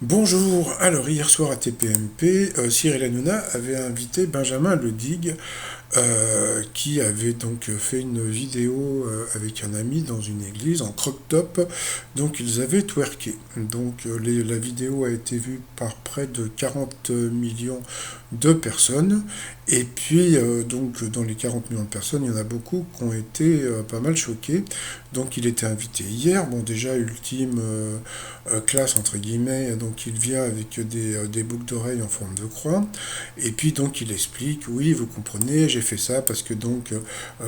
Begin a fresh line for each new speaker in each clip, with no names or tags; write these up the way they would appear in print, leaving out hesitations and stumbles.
Bonjour, alors hier soir à TPMP, Cyril Hanouna avait invité Benjamin Ledig, qui avait donc fait une vidéo avec un ami dans une église en croc-top, donc ils avaient twerké. Donc la vidéo a été vue par près de 40 millions de personnes, et puis donc dans les 40 millions de personnes, il y en a beaucoup qui ont été pas mal choqués. Donc il était invité hier, bon déjà ultime classe entre guillemets, donc il vient avec des boucles d'oreilles en forme de croix, et puis donc il explique, oui vous comprenez, j'ai fait ça parce que donc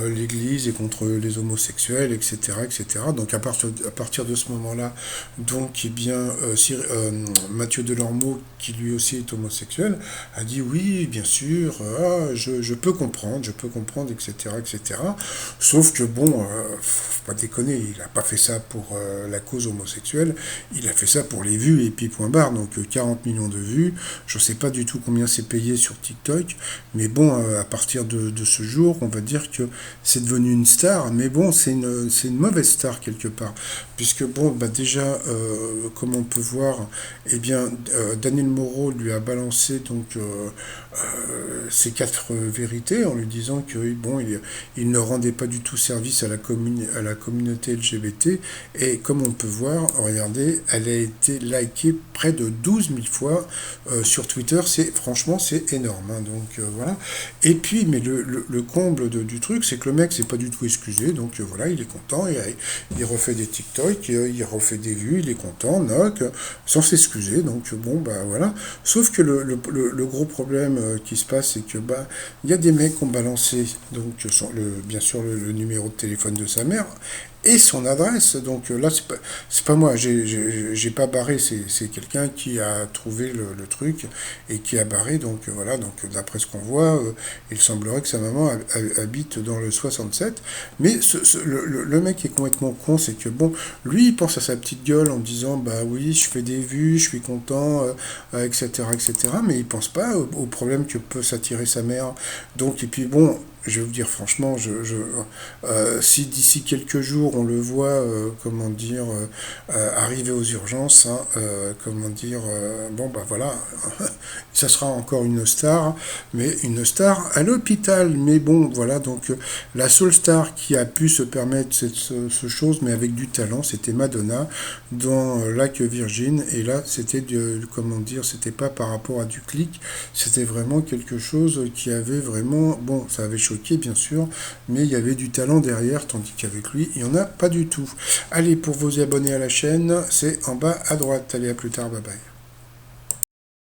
l'Église est contre les homosexuels, etc., etc. Donc à partir de ce moment-là, donc eh bien Mathieu Delormeau, qui lui aussi est homosexuel, a dit oui bien sûr, je peux comprendre, etc., etc. Sauf que bon, faut pas déconner, il n'a pas fait ça pour la cause homosexuelle, il a fait ça pour les vues et puis point barre. Donc 40 millions de vues, je ne sais pas du tout combien c'est payé sur TikTok, mais bon, à partir de ce jour, on va dire que c'est devenu une star, mais bon, c'est une mauvaise star quelque part, puisque bon, bah déjà, comme on peut voir, eh bien, Daniel Moreau lui a balancé donc ses quatre vérités en lui disant que bon, il ne rendait pas du tout service à la communauté LGBT, et comme on peut voir, regardez, elle a été likée près de 12 000 fois sur Twitter. Franchement, c'est énorme, hein. Donc voilà. Et puis, mais le comble du truc, c'est que le mec s'est pas du tout excusé. Donc voilà, il est content. Il refait des TikTok, il refait des vues, il est content, knock, sans s'excuser. Donc bon, bah voilà. Sauf que le gros problème qui se passe, c'est que bah il y a des mecs qui ont balancé donc bien sûr le numéro de téléphone de sa mère et son adresse. Donc là, c'est pas moi, j'ai pas barré, c'est quelqu'un qui a trouvé le truc et qui a barré. Donc voilà, donc d'après ce qu'on voit, il semblerait que sa maman habite dans le 67. Mais le mec est complètement con, c'est que bon, lui, il pense à sa petite gueule en disant bah oui, je fais des vues, je suis content, etc., etc. Mais il pense pas au problème que peut s'attirer sa mère. Donc, et puis bon, je vais vous dire franchement, si d'ici quelques jours on le voit, comment dire, arriver aux urgences, hein, comment dire, bon bah voilà, ça sera encore une star, mais une star à l'hôpital. Mais bon, voilà, donc la seule star qui a pu se permettre ce chose, mais avec du talent, c'était Madonna dans Lac Virgin, et là c'était comment dire, c'était pas par rapport à du clic, c'était vraiment quelque chose qui avait vraiment, bon, ça avait choqué bien sûr, mais il y avait du talent derrière, tandis qu'avec lui, il n'y en a pas du tout. Allez, pour vous abonner à la chaîne, c'est en bas à droite. Allez, à plus tard, bye bye.